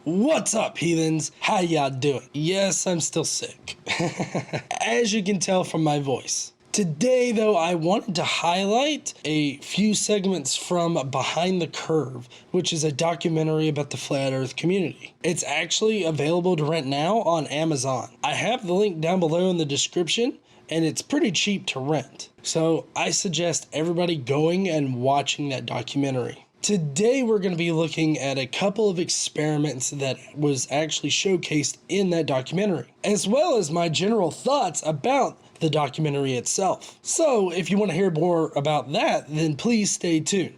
What's up, heathens? How y'all doing? Yes, I'm still sick. As you can tell from my voice. Today, though, I wanted to highlight a few segments from Behind the Curve, which is a documentary about the Flat Earth community. It's actually available to rent now on Amazon. I have the link down below in the description, and it's pretty cheap to rent. So I suggest everybody going and watching that documentary. Today we're going to be looking at a couple of experiments that was actually showcased in that documentary, as well as my general thoughts about the documentary itself. So if you want to hear more about that, then please stay tuned.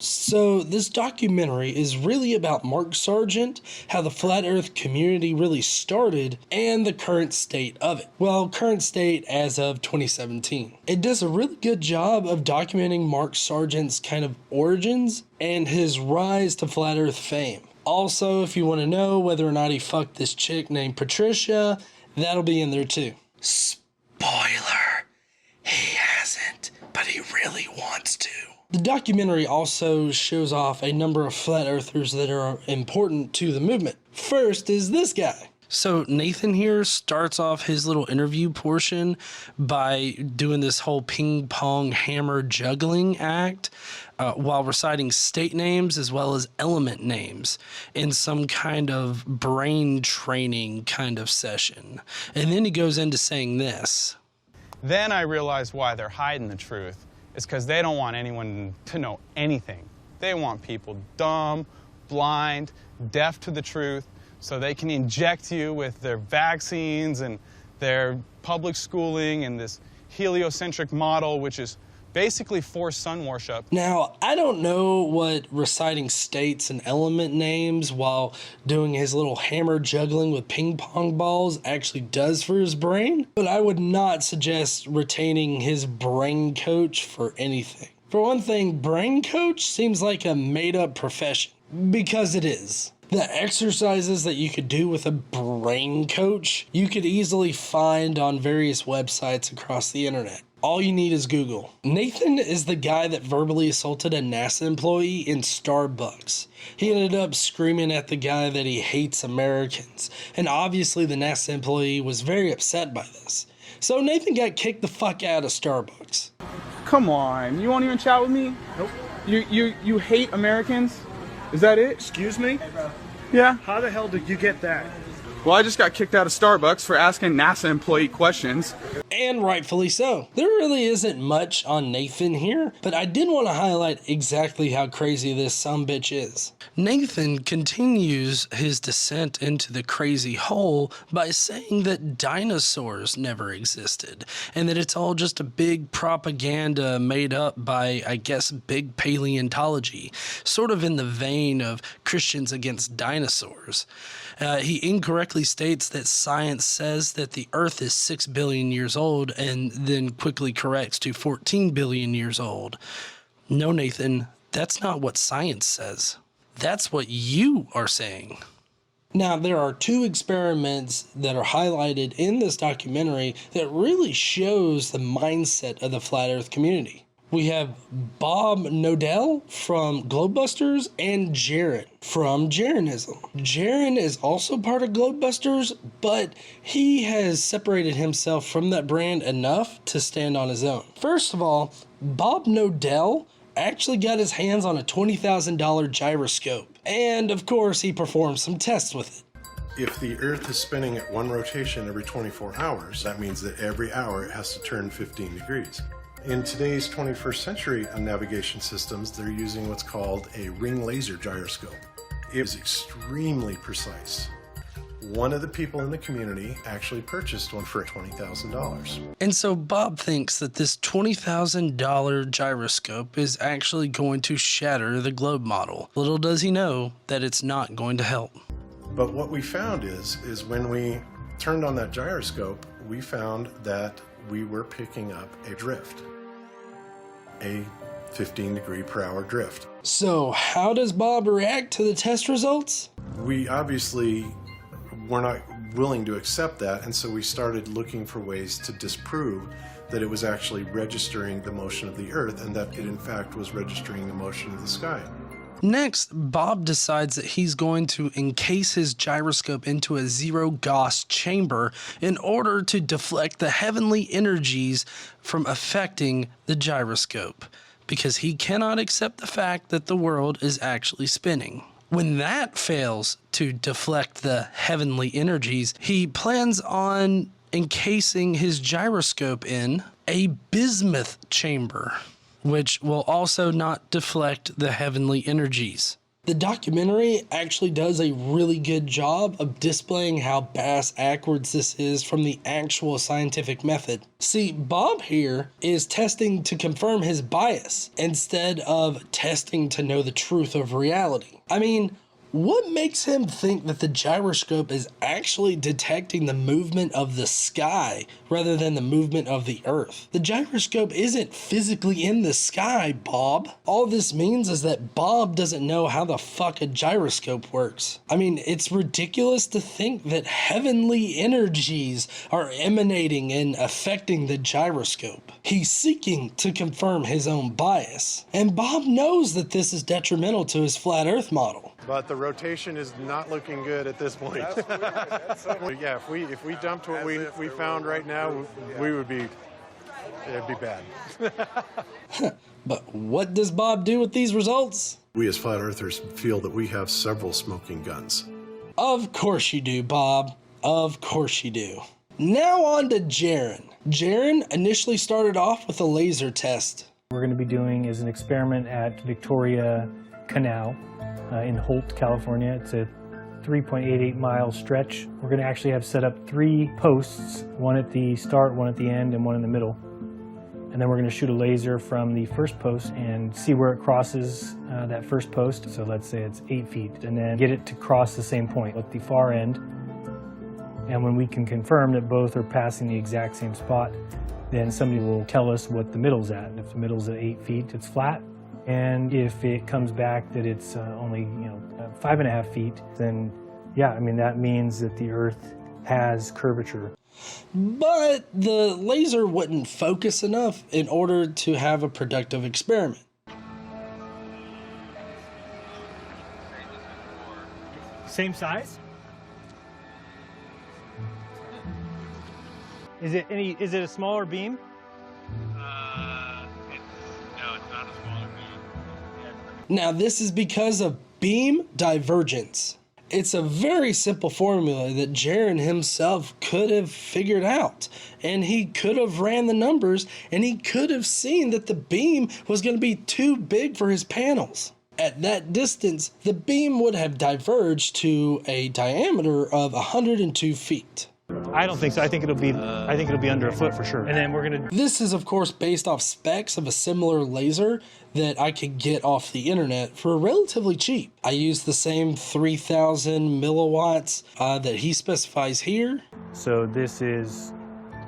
So this documentary is really about Mark Sargent, how the Flat Earth community really started, and the current state of it. Well, current state as of 2017. It does a really good job of documenting Mark Sargent's kind of origins and his rise to Flat Earth fame. Also, if you want to know whether or not he fucked this chick named Patricia, that'll be in there too. Spoiler, he hasn't, but he really wants to. The documentary also shows off a number of flat earthers that are important to the movement. First is this guy. So Nathan here starts off his little interview portion by doing this whole ping pong hammer juggling act while reciting state names as well as element names in some kind of brain training kind of session. And then he goes into saying this. Then I realized why they're hiding the truth. It's because they don't want anyone to know anything. They want people dumb, blind, deaf to the truth, so they can inject you with their vaccines and their public schooling and this heliocentric model, which is basically forced sun worship. Now, I don't know what reciting states and element names while doing his little hammer juggling with ping pong balls actually does for his brain, but I would not suggest retaining his brain coach for anything. For one thing, brain coach seems like a made-up profession, because it is. The exercises that you could do with a brain coach, you could easily find on various websites across the internet. All you need is Google. Nathan is the guy that verbally assaulted a NASA employee in Starbucks. He ended up screaming at the guy that he hates Americans, and obviously the NASA employee was very upset by this. So Nathan got kicked the fuck out of Starbucks. Come on, you won't even chat with me? Nope. You hate Americans? Is that it? Excuse me? Yeah. How the hell did you get that? Well, I just got kicked out of Starbucks for asking NASA employee questions. And rightfully so. There really isn't much on Nathan here, but I did want to highlight exactly how crazy this sumbitch is. Nathan continues his descent into the crazy hole by saying that dinosaurs never existed, and that it's all just a big propaganda made up by, I guess, big paleontology, sort of in the vein of Christians against dinosaurs. He incorrectly states that science says that the Earth is 6 billion years old and then quickly corrects to 14 billion years old. No, Nathan, that's not what science says. That's what you are saying. Now, there are two experiments that are highlighted in this documentary that really shows the mindset of the Flat Earth community. We have Bob Nodell from Globebusters and Jeran from Jeranism. Jeran is also part of Globebusters, but he has separated himself from that brand enough to stand on his own. First of all, Bob Nodell actually got his hands on a $20,000 gyroscope, and of course he performed some tests with it. If the Earth is spinning at one rotation every 24 hours, that means that every hour it has to turn 15 degrees. In today's 21st century navigation systems, they're using what's called a ring laser gyroscope. It is extremely precise. One of the people in the community actually purchased one for $20,000. And so Bob thinks that this $20,000 gyroscope is actually going to shatter the globe model. Little does he know that it's not going to help. But what we found is when we turned on that gyroscope, we found that we were picking up a drift, a 15 degree per hour drift. So how does Bob react to the test results? We obviously were not willing to accept that, and so we started looking for ways to disprove that it was actually registering the motion of the Earth and that it in fact was registering the motion of the sky. Next, Bob decides that he's going to encase his gyroscope into a zero-Gauss chamber in order to deflect the heavenly energies from affecting the gyroscope, because he cannot accept the fact that the world is actually spinning. When that fails to deflect the heavenly energies, he plans on encasing his gyroscope in a bismuth chamber, which will also not deflect the heavenly energies. The documentary actually does a really good job of displaying how bass-ackwards this is from the actual scientific method. See, Bob here is testing to confirm his bias instead of testing to know the truth of reality. I mean, what makes him think that the gyroscope is actually detecting the movement of the sky rather than the movement of the Earth? The gyroscope isn't physically in the sky, Bob. All this means is that Bob doesn't know how the fuck a gyroscope works. I mean, it's ridiculous to think that heavenly energies are emanating and affecting the gyroscope. He's seeking to confirm his own bias. And Bob knows that this is detrimental to his flat Earth model. But the rotation is not looking good at this point. Yeah, if we dumped what we found right now, it'd be bad. But what does Bob do with these results? We as flat earthers feel that we have several smoking guns. Of course you do, Bob. Of course you do. Now on to Jeran. Jeran initially started off with a laser test. We're going to be doing is an experiment at Victoria Canal in Holt, California. It's a 3.88 mile stretch. We're going to actually have set up 3 posts, one at the start, one at the end, and one in the middle. And then we're going to shoot a laser from the first post and see where it crosses that first post. So let's say it's 8 feet, and then get it to cross the same point at the far end. And when we can confirm that both are passing the exact same spot, then somebody will tell us what the middle's at. If the middle's at 8 feet, it's flat. And if it comes back that it's only 5.5 feet, then yeah, I mean, that means that the Earth has curvature. But the laser wouldn't focus enough in order to have a productive experiment. Same size? Is it a smaller beam? Now, this is because of beam divergence. It's a very simple formula that Jeran himself could have figured out, and he could have ran the numbers, and he could have seen that the beam was going to be too big for his panels. At that distance, the beam would have diverged to a diameter of 102 feet. I don't think so. I think it'll be under a foot for sure. And then we're gonna. This is of course based off specs of a similar laser that I could get off the internet for relatively cheap. I used the same 3,000 milliwatts that he specifies here. So this is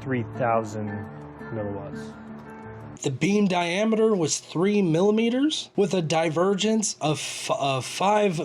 3,000 milliwatts. The beam diameter was 3 millimeters with a divergence of 5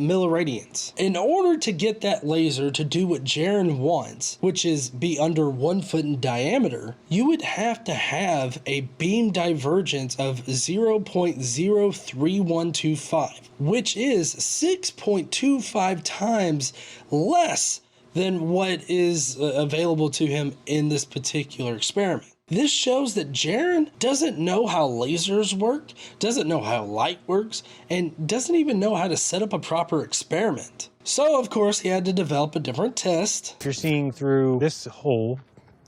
milliradians. In order to get that laser to do what Jeran wants, which is be under 1 foot in diameter, you would have to have a beam divergence of 0.03125, which is 6.25 times less than what is available to him in this particular experiment. This shows that Jeran doesn't know how lasers work, doesn't know how light works, and doesn't even know how to set up a proper experiment. So, of course, he had to develop a different test. If you're seeing through this hole,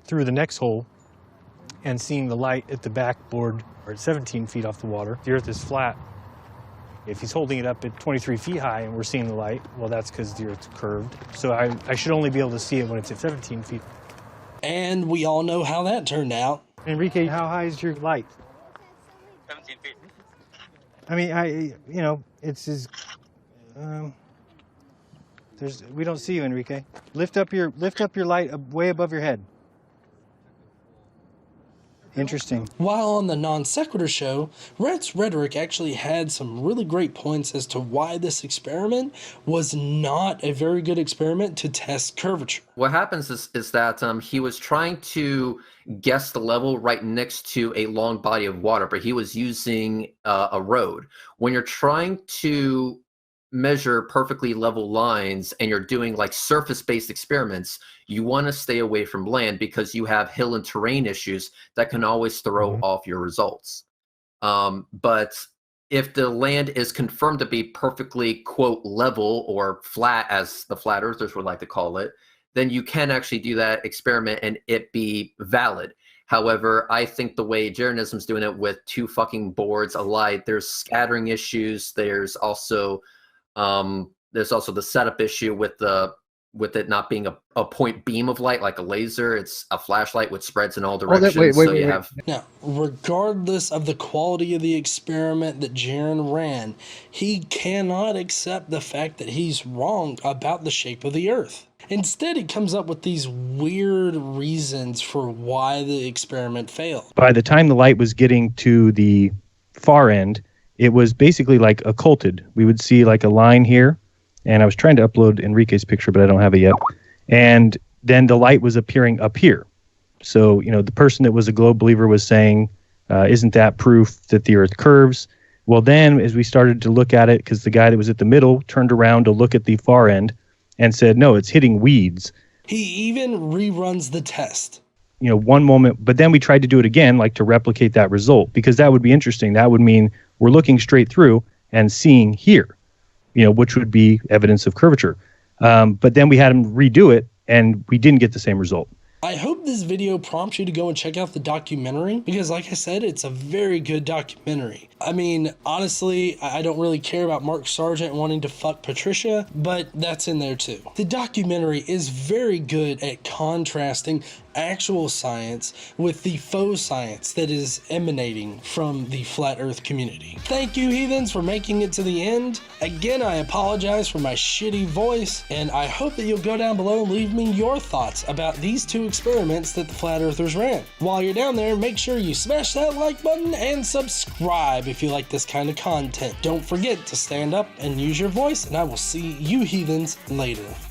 through the next hole, and seeing the light at the backboard, or at 17 feet off the water, the Earth is flat. If he's holding it up at 23 feet high and we're seeing the light, well, that's because the Earth's curved. So I should only be able to see it when it's at 17 feet. And we all know how that turned out. Enrique, how high is your light? 17 feet. I mean, it's as, we don't see you, Enrique. Lift up your light way above your head. Interesting. While on the Non Sequitur show, Rhett's Rhetoric actually had some really great points as to why this experiment was not a very good experiment to test curvature. What happens is that he was trying to guess the level right next to a long body of water, but he was using a road. When you're trying to measure perfectly level lines and you're doing like surface-based experiments, you want to stay away from land because you have hill and terrain issues that can always throw off your results. But if the land is confirmed to be perfectly, quote, level or flat, as the flat earthers would like to call it, then you can actually do that experiment and it be valid. However, I think the way Jeranism's doing it with two fucking boards alike, there's scattering issues. There's also the setup issue with it not being a point beam of light like a laser. It's a flashlight which spreads in all directions. Now, regardless of the quality of the experiment that Jeran ran, he cannot accept the fact that he's wrong about the shape of the Earth. Instead, he comes up with these weird reasons for why the experiment failed. By the time the light was getting to the far end, it was basically like occulted. We would see like a line here, and I was trying to upload Enrique's picture, but I don't have it yet. And then the light was appearing up here. So, the person that was a globe believer was saying, isn't that proof that the Earth curves? Well, then as we started to look at it, because the guy that was at the middle turned around to look at the far end and said, no, it's hitting weeds. He even reruns the test. One moment, but then we tried to do it again, like to replicate that result, because that would be interesting. That would mean we're looking straight through and seeing here, which would be evidence of curvature. But then we had him redo it, and we didn't get the same result. I hope this video prompts you to go and check out the documentary, because like I said, it's a very good documentary. I mean, honestly, I don't really care about Mark Sargent wanting to fuck Patricia, but that's in there too. The documentary is very good at contrasting actual science with the faux science that is emanating from the flat earth community. Thank you, heathens, for making it to the end. Again, I apologize for my shitty voice, and I hope that you'll go down below and leave me your thoughts about these two experiments that the flat earthers ran. While you're down there, make sure you smash that like button and subscribe if you like this kind of content. Don't forget to stand up and use your voice, and I will see you heathens later.